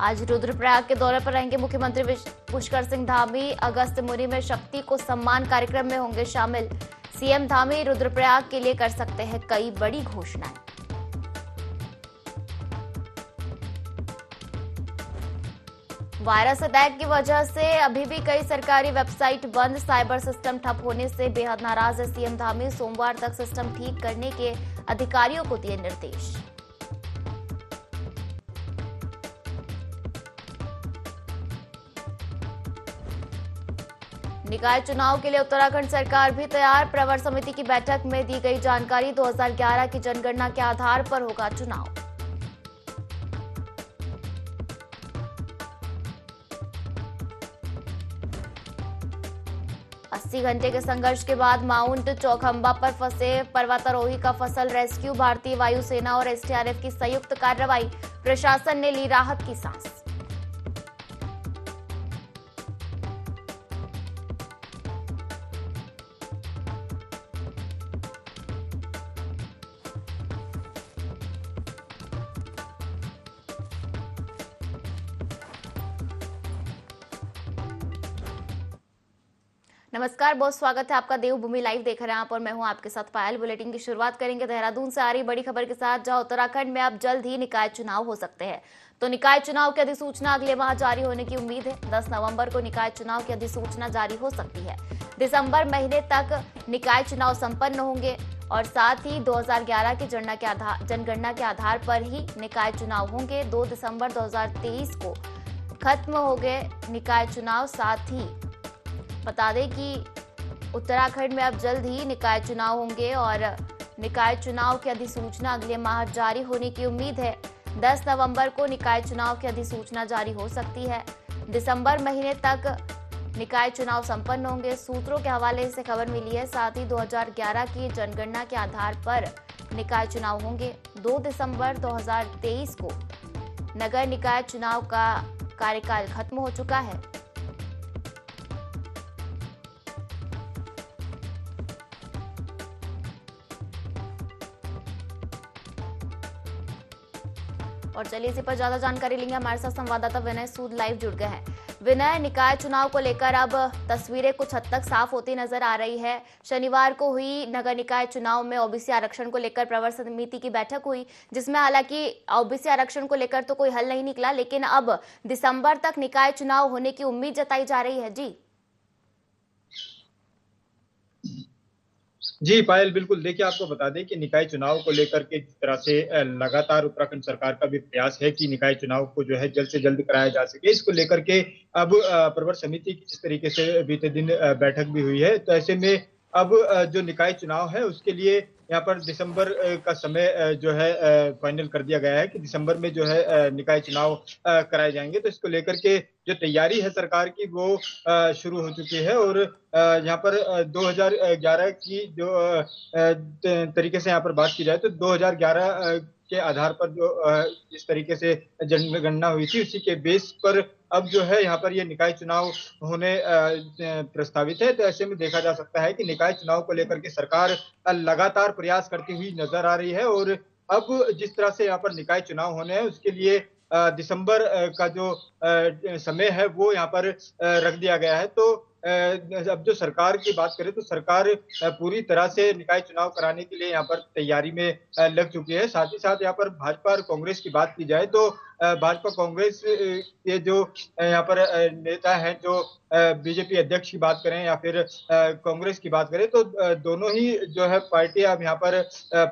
आज रुद्रप्रयाग के दौरे पर रहेंगे मुख्यमंत्री पुष्कर सिंह धामी। अगस्त मुनि में शक्ति को सम्मान कार्यक्रम में होंगे शामिल। सीएम धामी रुद्रप्रयाग के लिए कर सकते हैं कई बड़ी घोषणाएं। वायरस अटैक की वजह से अभी भी कई सरकारी वेबसाइट बंद। साइबर सिस्टम ठप होने से बेहद नाराज है सीएम धामी। सोमवार तक सिस्टम ठीक करने के अधिकारियों को दिए निर्देश। निकाय चुनाव के लिए उत्तराखंड सरकार भी तैयार। प्रवर समिति की बैठक में दी गई जानकारी। 2011 की जनगणना के आधार पर होगा चुनाव। अस्सी घंटे के संघर्ष के बाद माउंट चौखंबा पर फंसे पर्वतारोही का फसल रेस्क्यू। भारतीय वायुसेना और एसडीआरएफ की संयुक्त कार्रवाई। प्रशासन ने ली राहत की सांस। नमस्कार, बहुत स्वागत है आपका देवभूमि लाइव देख रहे हैं आप और मैं हूं आपके साथ पायल। बुलेटिन की शुरुआत करेंगे देहरादून से आ रही बड़ी खबर के साथ, जहां उत्तराखंड में अब जल्द ही निकाय चुनाव हो सकते हैं। तो निकाय चुनाव की अधिसूचना अगले माह जारी होने की उम्मीद है। 10 नवंबर को निकाय चुनाव की अधिसूचना जारी हो सकती है। दिसंबर महीने तक निकाय चुनाव संपन्न होंगे और साथ ही 2011 की जनगणना के आधार पर ही निकाय चुनाव होंगे। 2 दिसंबर 2023 को खत्म हो गए निकाय चुनाव। साथ ही बता दें कि उत्तराखंड में अब जल्द ही निकाय चुनाव होंगे और निकाय चुनाव की अधिसूचना अगले माह जारी होने की उम्मीद है। 10 नवंबर को निकाय चुनाव की अधिसूचना जारी हो सकती है। दिसंबर महीने तक निकाय चुनाव संपन्न होंगे, सूत्रों के हवाले से खबर मिली है। साथ ही 2011 की जनगणना के आधार पर निकाय चुनाव होंगे। 2 दिसंबर 2023 को नगर निकाय चुनाव का कार्यकाल खत्म हो चुका है। और चलिए इसी पर ज्यादा जानकारी लेंगे। हमारे साथ संवाददाता विनय सूद लाइव जुड़ गए हैं। विनय, निकाय चुनाव को लेकर अब तस्वीरें कुछ हद तक साफ होती नजर आ रही है। शनिवार को हुई नगर निकाय चुनाव में ओबीसी आरक्षण को लेकर प्रवर समिति की बैठक हुई, जिसमें हालांकि ओबीसी आरक्षण को लेकर तो कोई हल नहीं निकला, लेकिन अब दिसंबर तक निकाय चुनाव होने की उम्मीद जताई जा रही है। जी पायल, बिल्कुल। देखिए, आपको बता दें कि निकाय चुनाव को लेकर के जिस तरह से लगातार उत्तराखंड सरकार का भी प्रयास है कि निकाय चुनाव को जो है जल्द से जल्द कराया जा सके, इसको लेकर के अब प्रवर समिति की जिस तरीके से बीते दिन बैठक भी हुई है, तो ऐसे में अब जो निकाय चुनाव है उसके लिए यहाँ पर दिसंबर का समय जो है फाइनल कर दिया गया है कि दिसंबर में जो है निकाय चुनाव कराए जाएंगे। तो इसको लेकर के जो तैयारी है सरकार की वो शुरू हो चुकी है। और यहाँ पर 2011 की जो तरीके से यहाँ पर बात की जाए तो 2011 के आधार पर जो जिस तरीके से जनगणना हुई थी उसी के बेस पर अब जो है यहाँ पर ये निकाय चुनाव होने प्रस्तावित है। तो ऐसे में देखा जा सकता है कि निकाय चुनाव को लेकर के सरकार लगातार प्रयास करती हुई नजर आ रही है। और अब जिस तरह से यहाँ पर निकाय चुनाव होने हैं उसके लिए दिसंबर का जो समय है वो यहाँ पर रख दिया गया है। तो अब जो सरकार की बात करें तो सरकार पूरी तरह से निकाय चुनाव कराने के लिए यहाँ पर तैयारी में लग चुकी है। साथ ही साथ यहाँ पर भाजपा और कांग्रेस की बात की जाए तो भाजपा कांग्रेस के जो यहाँ पर नेता हैं, जो बीजेपी अध्यक्ष की बात करें या फिर कांग्रेस की बात करें, तो दोनों ही जो है पार्टियां अब यहाँ पर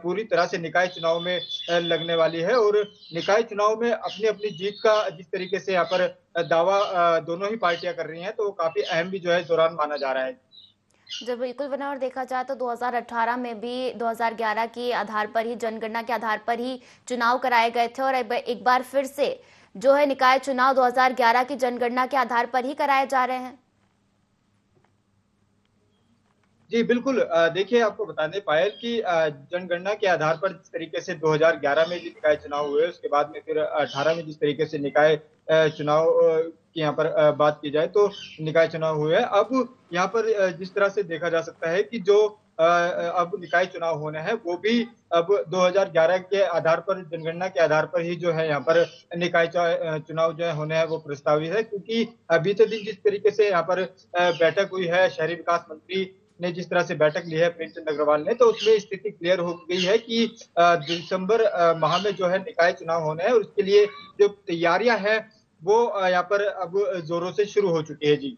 पूरी तरह से निकाय चुनाव में लगने वाली है। और निकाय चुनाव में अपनी अपनी जीत का जिस तरीके से यहाँ पर दावा दोनों ही पार्टियां कर रही हैं, तो वो काफी अहम भी जो है इस दौरान माना जा रहा है। जब बिल्कुल बना और देखा जाए तो 2018 में भी 2011 के आधार पर ही, जनगणना के आधार पर ही चुनाव कराए गए थे और एक बार फिर से जो है निकाय चुनाव 2011 की जनगणना के आधार पर ही कराए जा रहे हैं। जी बिल्कुल। देखिए, आपको बता दें पायल कि जनगणना के आधार पर जिस तरीके से 2011 में जो निकाय चुनाव हुए, उसके बाद में फिर 18 में जिस तरीके से निकाय चुनाव की यहाँ पर बात की जाए तो निकाय चुनाव हुए हैं। अब यहाँ पर जिस तरह से देखा जा सकता है कि जो अब निकाय चुनाव होने हैं, वो भी अब 2011 के आधार पर, जनगणना के आधार पर ही जो है यहाँ पर निकाय चुनाव जो है होने हैं वो प्रस्तावित है। क्योंकि बीते दिन जिस तरीके से यहाँ पर बैठक हुई है, शहरी विकास मंत्री ने जिस तरह से बैठक ली है प्रेमचंद अग्रवाल ने, तो उसमें स्थिति क्लियर हो गई है कि दिसंबर माह में जो है निकाय चुनाव होने हैं, और उसके लिए जो तैयारियां हैं वो यहाँ पर अब जोरों से शुरू हो चुकी है। जी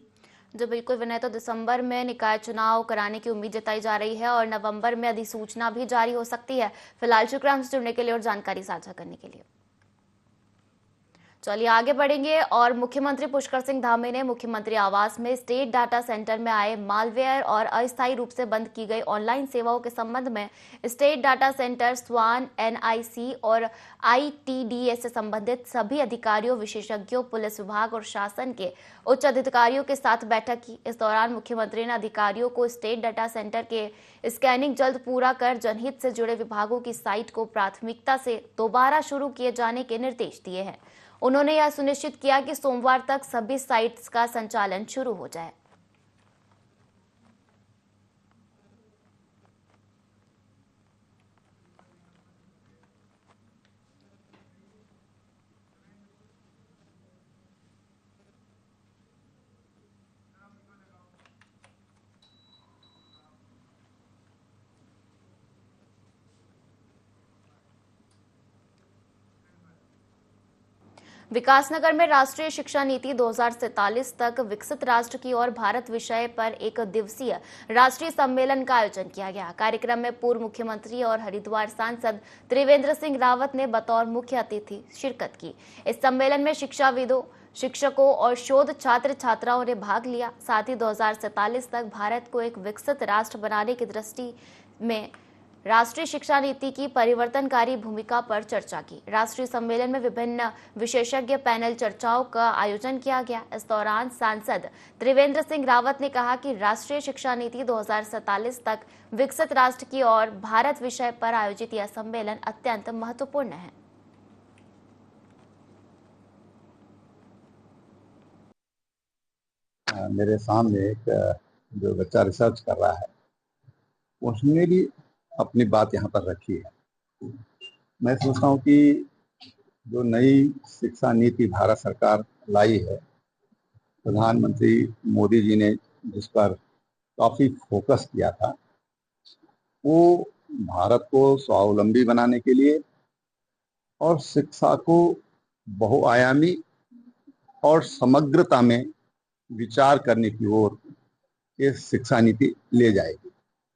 जो बिल्कुल विनय, तो दिसंबर में निकाय चुनाव कराने की उम्मीद जताई जा रही है और नवंबर में अधिसूचना भी जारी हो सकती है। फिलहाल शुक्रिया हमसे जुड़ने के लिए और जानकारी साझा करने के लिए। चलिए आगे बढ़ेंगे और मुख्यमंत्री पुष्कर सिंह धामी ने मुख्यमंत्री आवास में स्टेट डाटा सेंटर में आए मालवेयर और अस्थायी रूप से बंद की गई ऑनलाइन सेवाओं के संबंध में स्टेट डाटा सेंटर, स्वान, एनआईसी और आईटीडीएस से संबंधित सभी अधिकारियों, विशेषज्ञों, पुलिस विभाग और शासन के उच्च अधिकारियों के साथ बैठक की। इस दौरान मुख्यमंत्री ने अधिकारियों को स्टेट डाटा सेंटर के स्कैनिंग जल्द पूरा कर जनहित से जुड़े विभागों की साइट को प्राथमिकता से दोबारा शुरू किए जाने के निर्देश दिए हैं। उन्होंने यह सुनिश्चित किया कि सोमवार तक सभी साइट्स का संचालन शुरू हो जाए। विकासनगर में राष्ट्रीय शिक्षा नीति 2047 तक विकसित राष्ट्र की ओर भारत विषय पर एक दिवसीय राष्ट्रीय सम्मेलन का आयोजन किया गया। कार्यक्रम में पूर्व मुख्यमंत्री और हरिद्वार सांसद त्रिवेंद्र सिंह रावत ने बतौर मुख्य अतिथि शिरकत की। इस सम्मेलन में शिक्षाविदों, शिक्षकों और शोध छात्र छात्राओं ने भाग लिया। साथ ही 2047 तक भारत को एक विकसित राष्ट्र बनाने की दृष्टि में राष्ट्रीय शिक्षा नीति की परिवर्तनकारी भूमिका पर चर्चा की। राष्ट्रीय सम्मेलन में विभिन्न विशेषज्ञ पैनल चर्चाओं का आयोजन किया गया। इस दौरान सांसद त्रिवेंद्र सिंह रावत ने कहा कि राष्ट्रीय शिक्षा नीति 2047 तक विकसित राष्ट्र की ओर भारत विषय पर आयोजित यह सम्मेलन अत्यंत महत्वपूर्ण है। मेरे सामने एक जो बच्चा रिसर्च कर रहा है, उसने भी अपनी बात यहाँ पर रखी है। मैं सोचता हूँ कि जो नई शिक्षा नीति भारत सरकार लाई है, प्रधानमंत्री मोदी जी ने जिस पर काफ़ी फोकस किया था, वो भारत को स्वावलंबी बनाने के लिए और शिक्षा को बहुआयामी और समग्रता में विचार करने की ओर ये शिक्षा नीति ले जाएगी।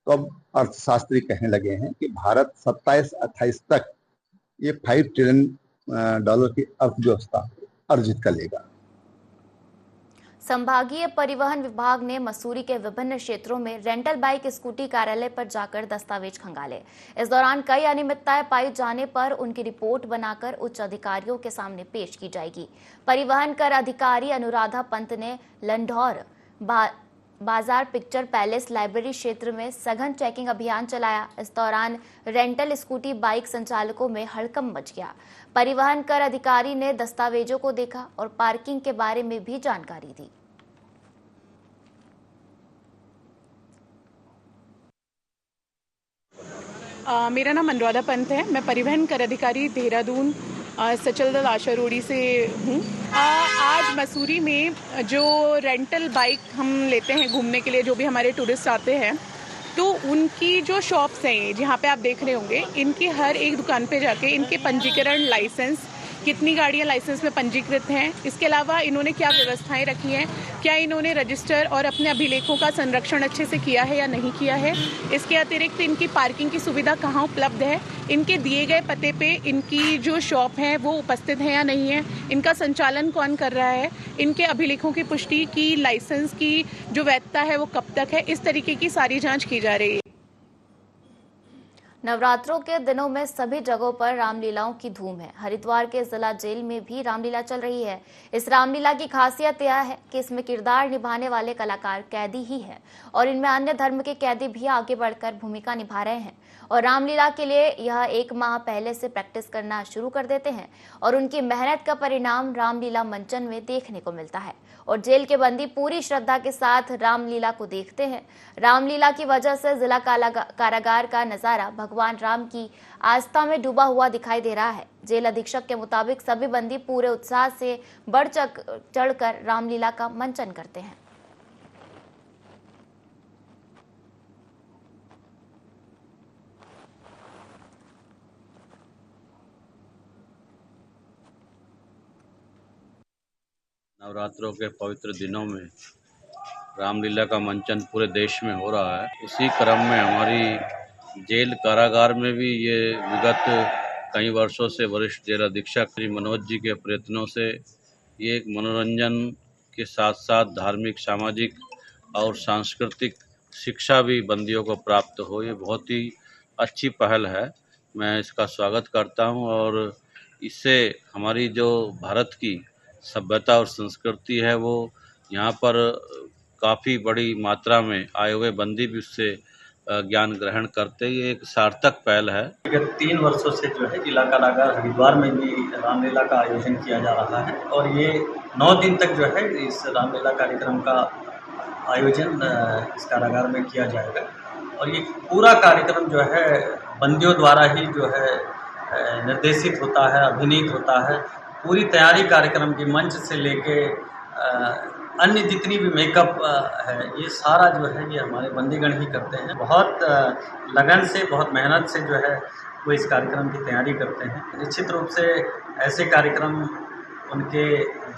तो अब अर्थशास्त्री कहने लगे हैं कि भारत 27-28 तक ये $5 ट्रिलियन की अर्थव्यवस्था अर्जित कर लेगा। संभागीय परिवहन विभाग ने मसूरी के विभिन्न क्षेत्रों में रेंटल बाइक, स्कूटी कार्यालय पर जाकर दस्तावेज खंगाले। इस दौरान कई अनियमितताएं पाई जाने पर उनकी रिपोर्ट बनाकर उच्च अधिकारियों के सामने पेश की जाएगी। परिवहन कर अधिकारी अनुराधा पंत ने लंढौर बाजार, पिक्चर पैलेस, लाइब्रेरी क्षेत्र में सघन चेकिंग अभियान चलाया। इस दौरान रेंटल स्कूटी बाइक संचालकों में हड़कंप मच गया। परिवहन कर अधिकारी ने दस्तावेजों को देखा और पार्किंग के बारे में भी जानकारी दी। मेरा नाम अनुराधा पंत है। मैं परिवहन कर अधिकारी देहरादून सचल दल आशा रोड़ी से हूँ। आज मसूरी में जो रेंटल बाइक हम लेते हैं घूमने के लिए, जो भी हमारे टूरिस्ट आते हैं, तो उनकी जो शॉप्स हैं जहाँ पे आप देख रहे होंगे, इनकी हर एक दुकान पे जाके इनके पंजीकरण, लाइसेंस, कितनी गाड़ियाँ लाइसेंस में पंजीकृत हैं, इसके अलावा इन्होंने क्या व्यवस्थाएं रखी हैं, क्या इन्होंने रजिस्टर और अपने अभिलेखों का संरक्षण अच्छे से किया है या नहीं किया है। इसके अतिरिक्त इनकी पार्किंग की सुविधा कहाँ उपलब्ध है, इनके दिए गए पते पे इनकी जो शॉप है वो उपस्थित है या नहीं है, इनका संचालन कौन कर रहा है, इनके अभिलेखों की पुष्टि की, लाइसेंस की जो वैधता है वो कब तक है, इस तरीके की सारी जाँच की जा रही है। नवरात्रों के दिनों में सभी जगहों पर रामलीलाओं की धूम है। हरिद्वार के जिला जेल में भी रामलीला चल रही है। इस रामलीला की खासियत यह है कि इसमें किरदार निभाने वाले कलाकार कैदी ही हैं और इनमें अन्य धर्म के कैदी भी आगे बढ़कर भूमिका निभा रहे हैं और रामलीला के लिए यह 1 माह पहले से प्रैक्टिस करना शुरू कर देते हैं और उनकी मेहनत का परिणाम रामलीला मंचन में देखने को मिलता है। और जेल के बंदी पूरी श्रद्धा के साथ रामलीला को देखते हैं। रामलीला की वजह से जिला कारागार का नजारा भगवान राम की आस्था में डूबा हुआ दिखाई दे रहा है। जेल अधीक्षक के मुताबिक सभी बंदी पूरे उत्साह से बढ़ चढ़कर रामलीला का मंचन करते हैं। नवरात्रों के पवित्र दिनों में रामलीला का मंचन पूरे देश में हो रहा है। उसी क्रम में हमारी जेल कारागार में भी ये विगत कई वर्षों से वरिष्ठ जेल अधीक्षक श्री मनोज जी के प्रयत्नों से ये एक मनोरंजन के साथ साथ धार्मिक, सामाजिक और सांस्कृतिक शिक्षा भी बंदियों को प्राप्त हो। ये बहुत ही अच्छी पहल है, मैं इसका स्वागत करता हूँ और इससे हमारी जो भारत की सभ्यता और संस्कृति है वो यहाँ पर काफ़ी बड़ी मात्रा में आए हुए बंदी भी उससे ज्ञान ग्रहण करते। ये एक सार्थक पहल है। विगत 3 वर्षों से जो है जिला कारागार हरिद्वार में भी रामलीला का आयोजन किया जा रहा है और ये 9 दिन तक जो है इस रामलीला कार्यक्रम का आयोजन इस कारागार में किया जाएगा और ये पूरा कार्यक्रम जो है बंदियों द्वारा ही जो है निर्देशित होता है, अभिनीत होता है। पूरी तैयारी कार्यक्रम की मंच से लेके अन्य जितनी भी मेकअप है ये सारा जो है ये हमारे बंदीगण ही करते हैं। बहुत लगन से, बहुत मेहनत से जो है वो इस कार्यक्रम की तैयारी करते हैं। निश्चित रूप से ऐसे कार्यक्रम उनके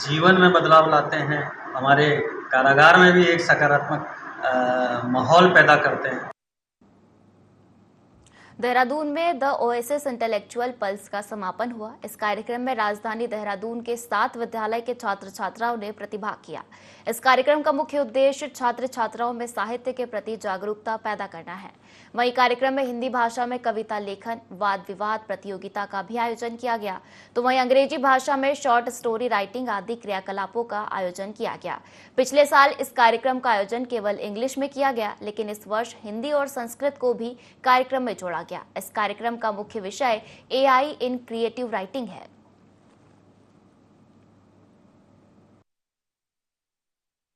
जीवन में बदलाव लाते हैं, हमारे कारागार में भी एक सकारात्मक माहौल पैदा करते हैं। देहरादून में द ओएसिस इंटेलेक्चुअल पल्स का समापन हुआ। इस कार्यक्रम में राजधानी देहरादून के 7 विद्यालय के छात्र छात्राओं ने प्रतिभाग किया। इस कार्यक्रम का मुख्य उद्देश्य छात्र छात्राओं में साहित्य के प्रति जागरूकता पैदा करना है। वहीं कार्यक्रम में हिंदी भाषा में कविता लेखन, वाद विवाद प्रतियोगिता का भी आयोजन किया गया, तो वहीं अंग्रेजी भाषा में शॉर्ट स्टोरी राइटिंग आदि क्रियाकलापों का आयोजन किया गया। पिछले साल इस कार्यक्रम का आयोजन केवल इंग्लिश में किया गया, लेकिन इस वर्ष हिंदी और संस्कृत को भी कार्यक्रम में जोड़ा गया। इस कार्यक्रम का मुख्य विषय एआई इन क्रिएटिव राइटिंग है।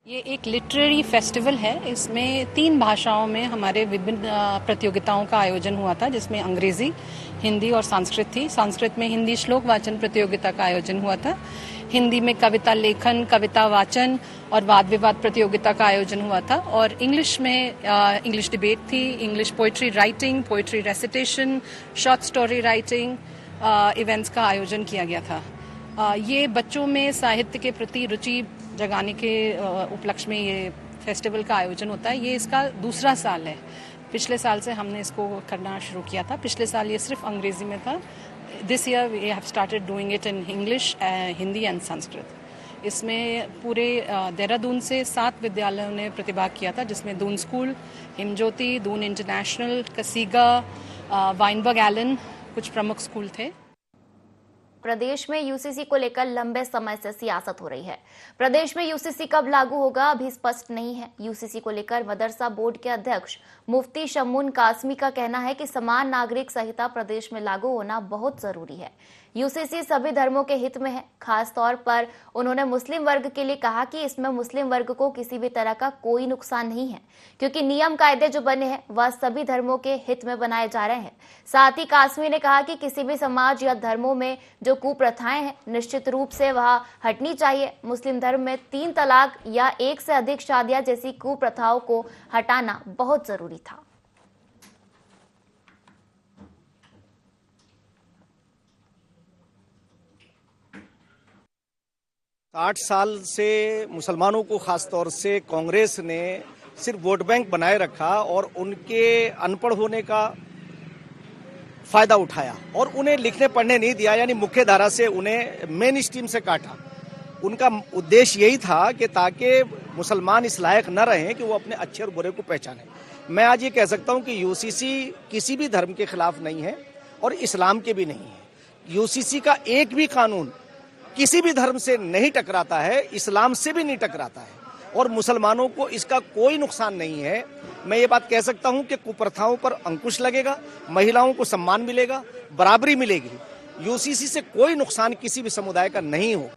ये एक लिटरेरी फेस्टिवल है। इसमें 3 भाषाओं में हमारे विभिन्न प्रतियोगिताओं का आयोजन हुआ था, जिसमें अंग्रेजी, हिंदी और संस्कृत थी। संस्कृत में हिंदी श्लोक वाचन प्रतियोगिता का आयोजन हुआ था। हिंदी में कविता लेखन, कविता वाचन और वाद विवाद प्रतियोगिता का आयोजन हुआ था। और इंग्लिश में इंग्लिश डिबेट थी, English poetry writing, poetry recitation, short story writing events का आयोजन किया गया था। ये बच्चों में साहित्य के प्रति रुचि जगाने के उपलक्ष्य में ये फेस्टिवल का आयोजन होता है। ये इसका दूसरा साल है। पिछले साल से हमने इसको करना शुरू किया था। पिछले साल ये सिर्फ अंग्रेजी में था। This year we have started doing it in English, Hindi and Sanskrit. इसमें पूरे देहरादून से 7 विद्यालयों ने प्रतिभाग किया था, जिसमें Doon school, Himjyoti, Doon international, Kasiga, Wynberg Allen कुछ प्रमुख स्कूल थे। प्रदेश में यूसीसी को लेकर लंबे समय से सियासत हो रही है। प्रदेश में यूसीसी कब लागू होगा अभी स्पष्ट नहीं है। यूसीसी को लेकर मदरसा बोर्ड के अध्यक्ष मुफ्ती शम्मुन कासमी का कहना है कि समान नागरिक संहिता प्रदेश में लागू होना बहुत जरूरी है। यूसीसी सभी धर्मों के हित में है। खास तौर पर उन्होंने मुस्लिम वर्ग के लिए कहा कि इसमें मुस्लिम वर्ग को किसी भी तरह का कोई नुकसान नहीं है, क्योंकि नियम कायदे जो बने हैं वह सभी धर्मों के हित में बनाए जा रहे हैं। साथ ही कासमी ने कहा कि किसी भी समाज या धर्मों में जो कुप्रथाएं हैं निश्चित रूप से वह हटनी चाहिए। मुस्लिम धर्म में 3 तलाक या 1 से अधिक शादियां जैसी कुप्रथाओं को हटाना बहुत जरूरी था। 60 साल से मुसलमानों को खास तौर से कांग्रेस ने सिर्फ वोट बैंक बनाए रखा और उनके अनपढ़ होने का फायदा उठाया और उन्हें लिखने पढ़ने नहीं दिया, यानी मुख्य धारा से उन्हें मेन स्ट्रीम से काटा। उनका उद्देश्य यही था कि ताकि मुसलमान इस लायक न रहें कि वो अपने अच्छे और बुरे को पहचानें। मैं आज ये कह सकता हूं कि यूसीसी किसी भी धर्म के खिलाफ नहीं है और इस्लाम के भी नहीं है। यूसीसी का एक भी कानून किसी भी धर्म से नहीं टकराता है, इस्लाम से भी नहीं टकराता है। और मुसलमानों को इसका कोई नुकसान नहीं है। मैं ये बात कह सकता हूं कि कुप्रथाओं पर अंकुश लगेगा, महिलाओं को सम्मान मिलेगा, बराबरी मिलेगी। यूसीसी से कोई नुकसान किसी भी समुदाय का नहीं हो।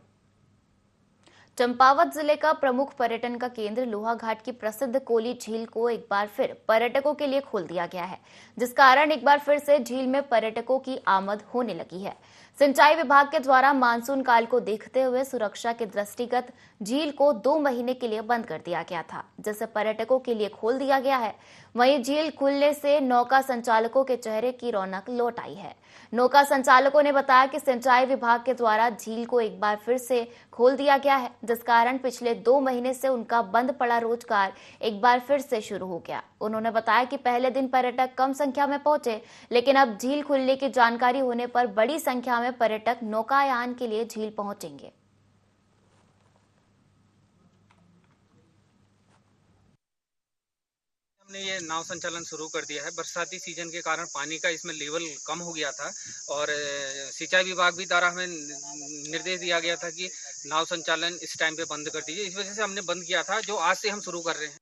चंपावत जिले का प्रमुख पर्यटन का केंद्र लोहाघाट की प्रसिद्ध कोली झील को एक बार फिर पर्यटकों के लिए खोल दिया गया है, जिस कारण एक बार फिर से झील में पर्यटकों की आमद होने लगी है। सिंचाई विभाग के द्वारा मानसून काल को देखते हुए सुरक्षा के दृष्टिगत झील को 2 महीने के लिए बंद कर दिया गया था, जिसे पर्यटकों के लिए खोल दिया गया है। वहीं झील खुलने से नौका संचालकों के चेहरे की रौनक लौट आई है। नौका संचालकों ने बताया कि सिंचाई विभाग के द्वारा झील को एक बार फिर से खोल दिया गया है, जिस कारण पिछले 2 महीने से उनका बंद पड़ा रोजगार एक बार फिर से शुरू हो गया। उन्होंने बताया कि पहले दिन पर्यटक कम संख्या में पहुंचे, लेकिन अब झील खुलने की जानकारी होने पर बड़ी संख्या में पर्यटक नौकायान के लिए झील पहुंचेंगे। हमने ये नाव संचालन शुरू कर दिया है। बरसाती सीजन के कारण पानी का इसमें लेवल कम हो गया था और सिंचाई विभाग भी द्वारा हमें निर्देश दिया गया था कि नाव संचालन इस टाइम पे बंद कर दीजिए। इस वजह से हमने बंद किया था, जो आज से हम शुरू कर रहे हैं।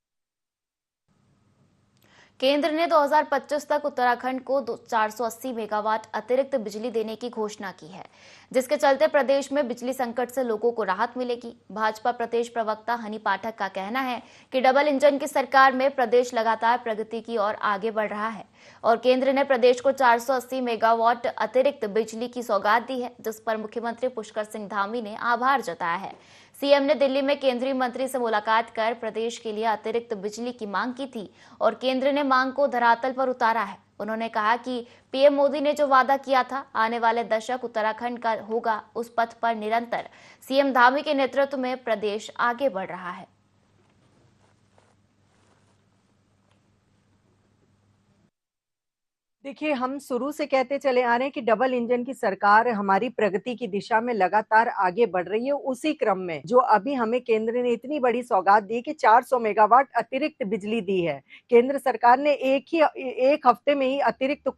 केंद्र ने 2025 तक उत्तराखंड को 480 मेगावाट अतिरिक्त बिजली देने की घोषणा की है, जिसके चलते प्रदेश में बिजली संकट से लोगों को राहत मिलेगी। भाजपा प्रदेश प्रवक्ता हनी पाठक का कहना है कि डबल इंजन की सरकार में प्रदेश लगातार प्रगति की ओर आगे बढ़ रहा है और केंद्र ने प्रदेश को 480 मेगावाट अतिरिक्त बिजली की सौगात दी है, जिस पर मुख्यमंत्री पुष्कर सिंह धामी ने आभार जताया है। सीएम ने दिल्ली में केंद्रीय मंत्री से मुलाकात कर प्रदेश के लिए अतिरिक्त बिजली की मांग की थी और केंद्र ने मांग को धरातल पर उतारा है। उन्होंने कहा कि पीएम मोदी ने जो वादा किया था, आने वाले दशक उत्तराखंड का होगा, उस पथ पर निरंतर सीएम धामी के नेतृत्व में प्रदेश आगे बढ़ रहा है। देखिए, हम शुरू से कहते चले आ रहे हैं कि डबल इंजन की सरकार हमारी प्रगति की दिशा में लगातार आगे बढ़ रही है। उसी क्रम में जो अभी हमें केंद्र ने इतनी बड़ी सौगात दी कि 400 मेगावाट अतिरिक्त बिजली दी है। केंद्र सरकार ने एक हफ्ते में ही अतिरिक्त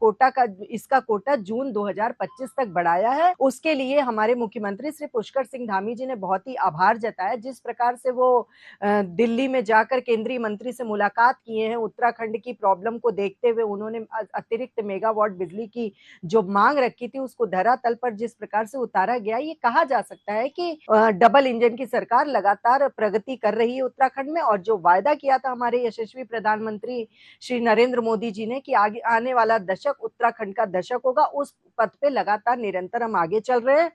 इसका कोटा जून 2025 तक बढ़ाया है। उसके लिए हमारे मुख्यमंत्री श्री पुष्कर सिंह धामी जी ने बहुत ही आभार जताया। जिस प्रकार से वो दिल्ली में जाकर केंद्रीय मंत्री से मुलाकात किए हैं, उत्तराखंड की प्रॉब्लम को देखते हुए उन्होंने अतिरिक्त मेगावाट बिजली की जो मांग रखी थी उसको धरातल पर जिस प्रकार से उतारा गया, ये कहा जा सकता है कि डबल इंजन की सरकार लगातार प्रगति कर रही है उत्तराखंड में। और जो वायदा किया था हमारे यशस्वी प्रधानमंत्री श्री नरेंद्र मोदी जी ने कि आगे आने वाला दशक उत्तराखंड का दशक होगा, उस पथ पे लगातार निरंतर हम आगे चल रहे हैं।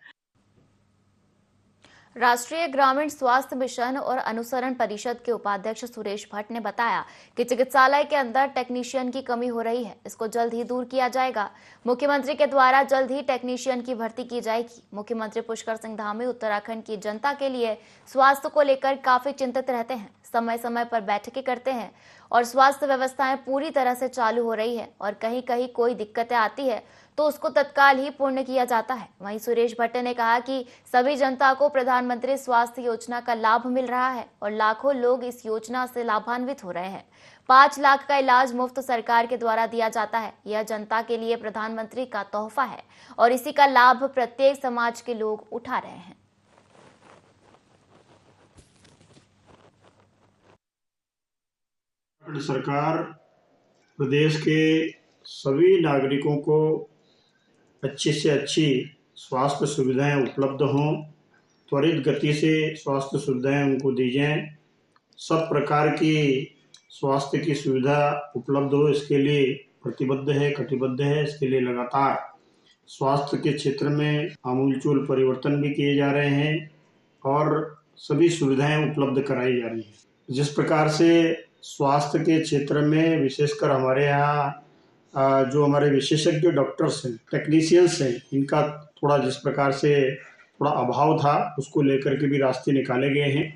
राष्ट्रीय ग्रामीण स्वास्थ्य मिशन और अनुसरण परिषद के उपाध्यक्ष सुरेश भट्ट ने बताया कि चिकित्सालय के अंदर टेक्नीशियन की कमी हो रही है, इसको जल्द ही दूर किया जाएगा। मुख्यमंत्री के द्वारा जल्द ही टेक्नीशियन की भर्ती की जाएगी। मुख्यमंत्री पुष्कर सिंह धामी उत्तराखंड की जनता के लिए स्वास्थ्य को लेकर काफी चिंतित रहते हैं, समय समय पर बैठकें करते हैं और स्वास्थ्य व्यवस्थाएं पूरी तरह से चालू हो रही है और कहीं कहीं कोई दिक्कतें आती है तो उसको तत्काल ही पूर्ण किया जाता है। वहीं सुरेश भट्ट ने कहा कि सभी जनता को प्रधानमंत्री स्वास्थ्य योजना का लाभ मिल रहा है और लाखों लोग इस योजना से लाभान्वित हो रहे हैं। 5 लाख का इलाज मुफ्त सरकार के द्वारा दिया जाता है। यह जनता के लिए प्रधानमंत्री का तोहफा है और इसी का लाभ प्रत्येक समाज के लोग उठा रहे हैं। सरकार प्रदेश के सभी नागरिकों को अच्छी से अच्छी स्वास्थ्य सुविधाएं उपलब्ध हों, त्वरित गति से स्वास्थ्य सुविधाएं उनको दी जाएं, सब प्रकार की स्वास्थ्य की सुविधा उपलब्ध हो, इसके लिए प्रतिबद्ध है, कटिबद्ध है। इसके लिए लगातार स्वास्थ्य के क्षेत्र में आमूलचूल परिवर्तन भी किए जा रहे हैं और सभी सुविधाएं उपलब्ध कराई जा रही हैं। जिस प्रकार से स्वास्थ्य के क्षेत्र में विशेषकर हमारे यहाँ जो हमारे विशेषज्ञ डॉक्टर्स हैं, टेक्नीशियंस हैं, इनका थोड़ा जिस प्रकार से थोड़ा अभाव था, उसको लेकर के भी रास्ते निकाले गए हैं।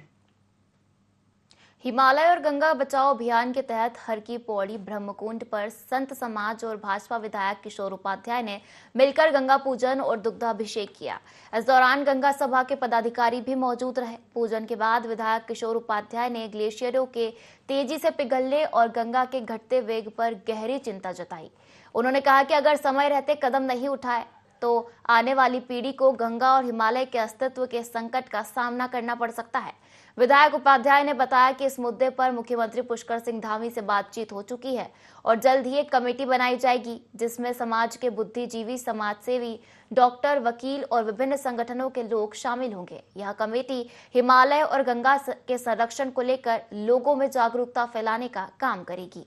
हिमालय और गंगा बचाओ अभियान के तहत हर की पौड़ी ब्रह्मकुंड पर संत समाज और भाजपा विधायक किशोर उपाध्याय ने मिलकर गंगा पूजन और दुग्धाभिषेक किया। इस दौरान गंगा सभा के पदाधिकारी भी मौजूद रहे। पूजन के बाद विधायक किशोर उपाध्याय ने ग्लेशियरों के तेजी से पिघलने और गंगा के घटते वेग पर गहरी चिंता जताई। उन्होंने कहा कि अगर समय रहते कदम नहीं उठाए तो आने वाली पीढ़ी को गंगा और हिमालय के अस्तित्व के संकट का सामना करना पड़ सकता है। विधायक उपाध्याय ने बताया कि इस मुद्दे पर मुख्यमंत्री पुष्कर सिंह धामी से बातचीत हो चुकी है और जल्द ही एक कमेटी बनाई जाएगी जिसमें समाज के बुद्धिजीवी, समाजसेवी, डॉक्टर, वकील और विभिन्न संगठनों के लोग शामिल होंगे। यह कमेटी हिमालय और गंगा के संरक्षण को लेकर लोगों में जागरूकता फैलाने का काम करेगी।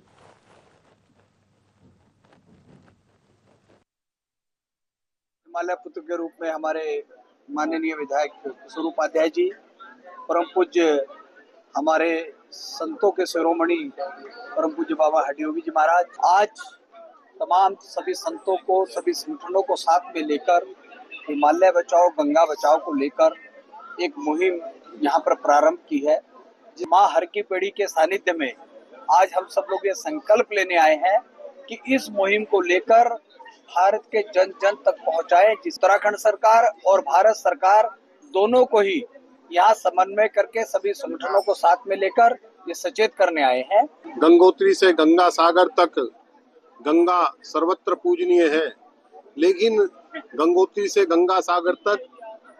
हिमालय पुत्र के रूप में हमारे माननीय विधायक किशोर उपाध्याय जी, परम पूज्य हमारे संतों के शिरोमणि परम पूज्य बाबा हठयोगी जी महाराज, आज तमाम सभी संतों को, सभी संगठनों को साथ में लेकर हिमालय बचाओ गंगा बचाओ को लेकर एक मुहिम यहाँ पर प्रारंभ की है। माँ हर की पेड़ी के सानिध्य में आज हम सब लोग ये संकल्प लेने आए हैं कि इस मुहिम को लेकर भारत के जन जन तक पहुँचाए। जिस उत्तराखंड सरकार और भारत सरकार दोनों को ही यहाँ समन्वय करके सभी संगठनों को साथ में लेकर ये सचेत करने आए हैं। गंगोत्री से गंगा सागर तक गंगा सर्वत्र पूजनीय है, लेकिन गंगोत्री से गंगा सागर तक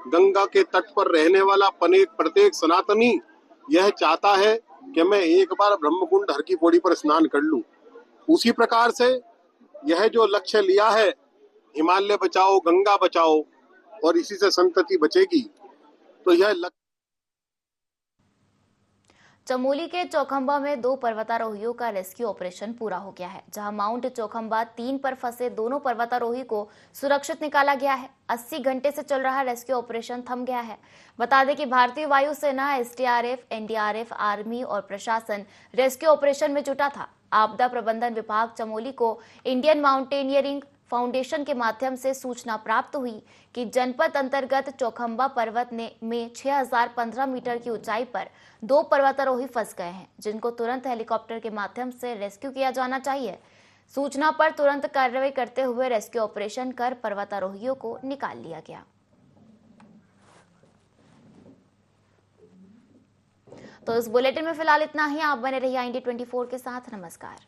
गंगा के तट पर रहने वाला प्रत्येक सनातनी यह चाहता है कि मैं एक बार ब्रह्मकुंड हर की पौड़ी पर स्नान कर लूं। उसी प्रकार से यह जो लक्ष्य लिया है हिमालय बचाओ गंगा बचाओ और इसी से संतति बचेगी, तो यह लक्ष्य। चमोली के चौखंबा में 2 पर्वतारोहियों का रेस्क्यू ऑपरेशन पूरा हो गया है, जहां माउंट चौखंबा 3 पर फंसे दोनों पर्वतारोही को सुरक्षित निकाला गया है। 80 घंटे से चल रहा रेस्क्यू ऑपरेशन थम गया है। बता दें कि भारतीय वायुसेना, एसडीआरएफ, एनडीआरएफ, आर्मी और प्रशासन रेस्क्यू ऑपरेशन में जुटा था। आपदा प्रबंधन विभाग चमोली को इंडियन माउंटेनियरिंग फाउंडेशन के माध्यम से सूचना प्राप्त हुई कि जनपद अंतर्गत चौखंबा पर्वत में 6015 मीटर की ऊंचाई पर 2 पर्वतारोही फंस गए हैं, जिनको तुरंत हेलीकॉप्टर के माध्यम से रेस्क्यू किया जाना चाहिए। सूचना पर तुरंत कार्रवाई करते हुए रेस्क्यू ऑपरेशन कर पर्वतारोहियों को निकाल लिया गया। तो इस बुलेटिन में फिलहाल इतना ही। आप बने रहिए IND 24 के साथ। नमस्कार।